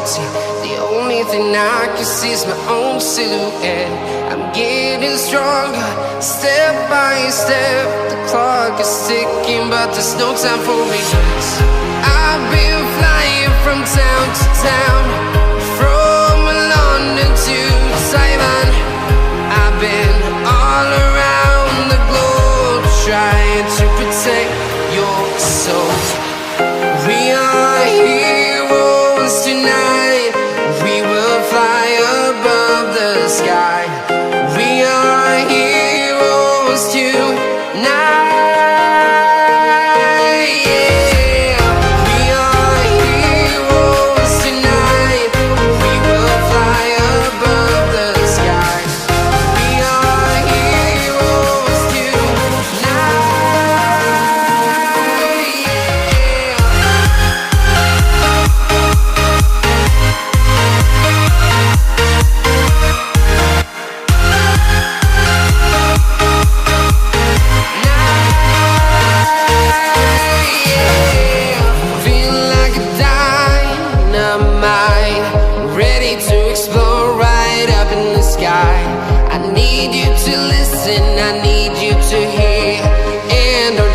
empty. The only thing I can see is my own silhouette. I'm getting stronger, step by step. The clock is ticking, but there's no time for regrets. I've been flying from town to town, from London to Taiwan. I've been all around the globe, trying to protect your soul. We are heroes tonight. We will fly above the sky. We are heroes tonight.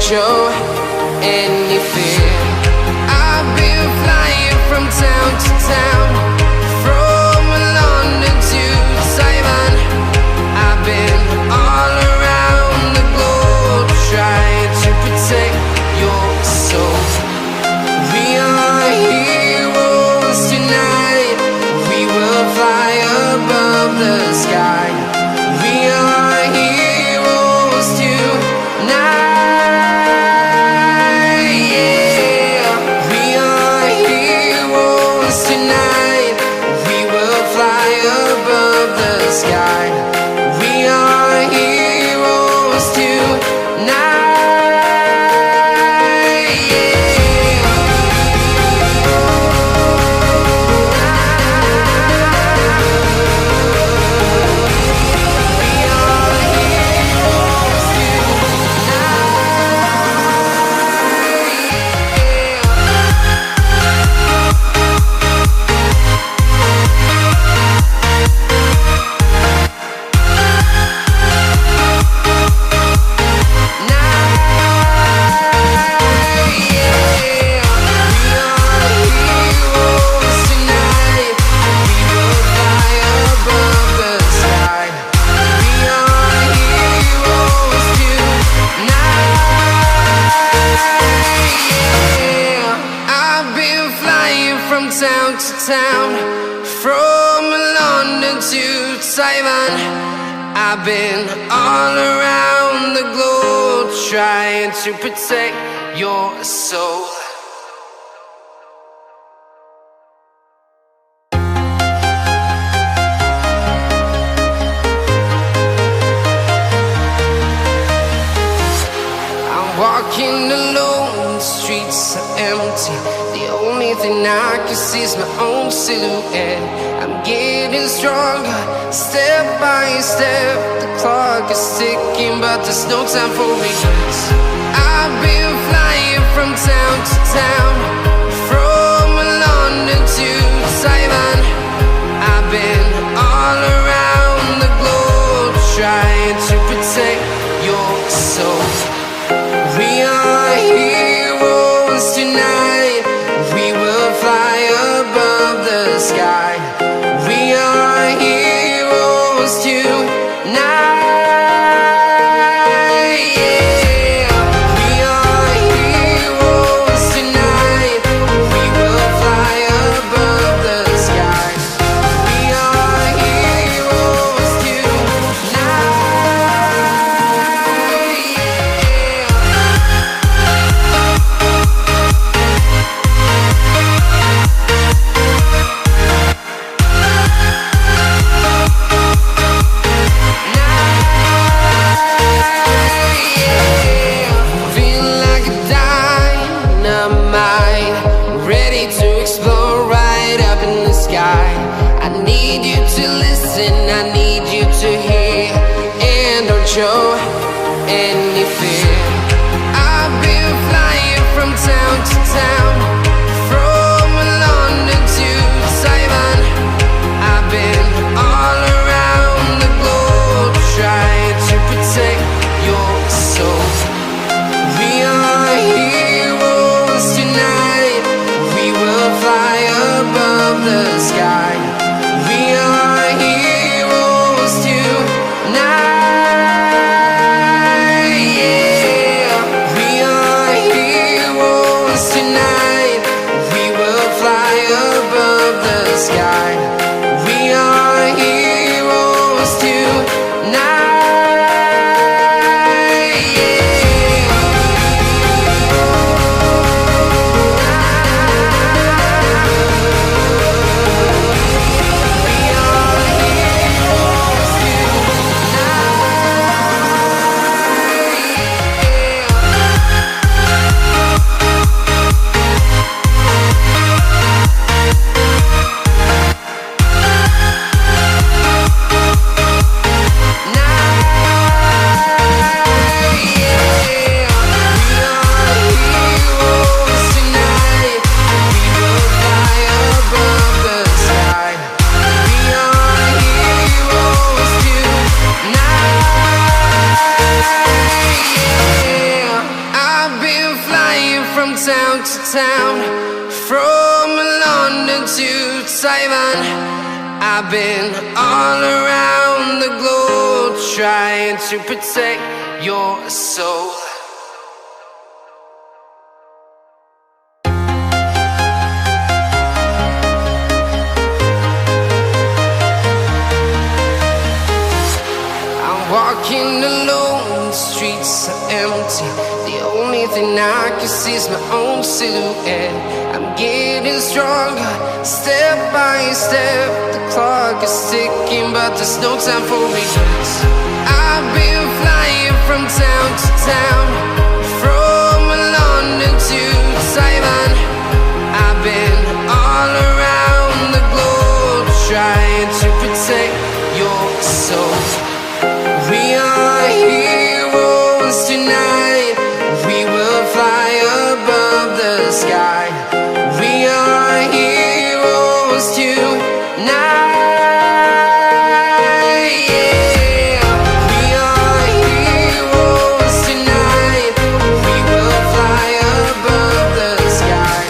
Show any fear. I've been flying from town to town, from London to Taiwan. I've been all around the globe, trying to protect your soul. We are heroes tonight. We will fly above the sky. We are heroes tonight. Sky. We are heroes tonight. Town to town, from London to Taiwan. I've been all around the globe, trying to protect your soul. I'm walking alone, the streets are empty. The only thing I can see is my own silhouette. I'm getting stronger, step by step. The clock is ticking, but there's no time for regrets. I've been flying from town to town, from London to Taiwan. I've been all around the globe, trying to protect your soul. We are heroes tonight. We will fly above the sky. We are heroes tonight. We are heroes tonight. We will fly above the sky. We are heroes tonight. I need you to listen, I need you to hear, and don't show any fear. I've been flying from town to town, from London to Taiwan. town, from London to Taiwan. I've been all around the globe trying to protect your soul. Walking alone, the streets are empty. The only thing I can see is my own silhouette. I'm getting stronger, step by step. The clock is ticking, but there's no time for regrets. I've been flying from town to town, from London to Taiwan. I've been all around the globe trying to protect your soul. We are heroes tonight. We will fly above the sky. We are heroes tonight. Yeah. We are heroes tonight. We will fly above the sky.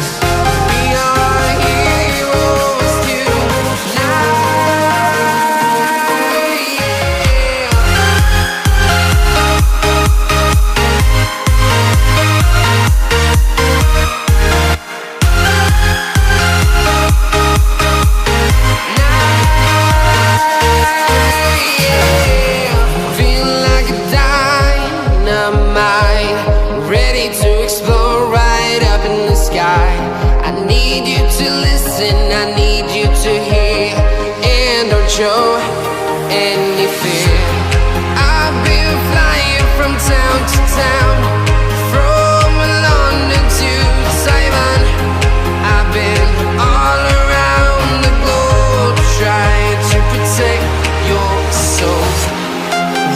We are heroes tonight. I need you to hear, and don't show any fear. I've been flying from town to town, from London to Taiwan. I've been all around the globe trying to protect your soul.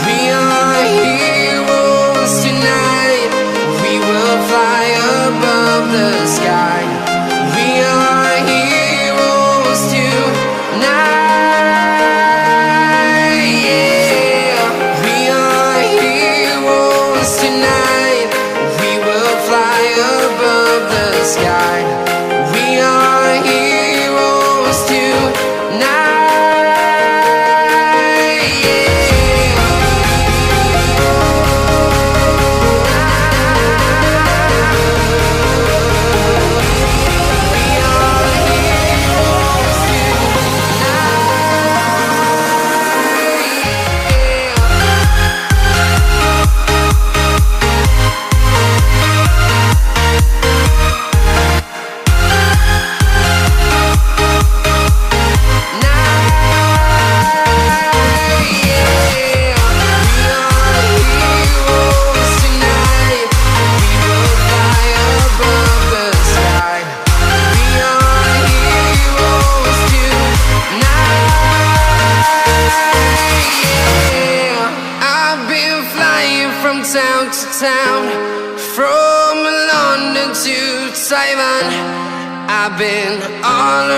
We are heroes tonight. We will fly above the sky. We are heroes tonight, yeah. We are heroes tonight. We will fly above the sky. We are heroes tonight, yeah. Town to town, from London to Taiwan. I've been all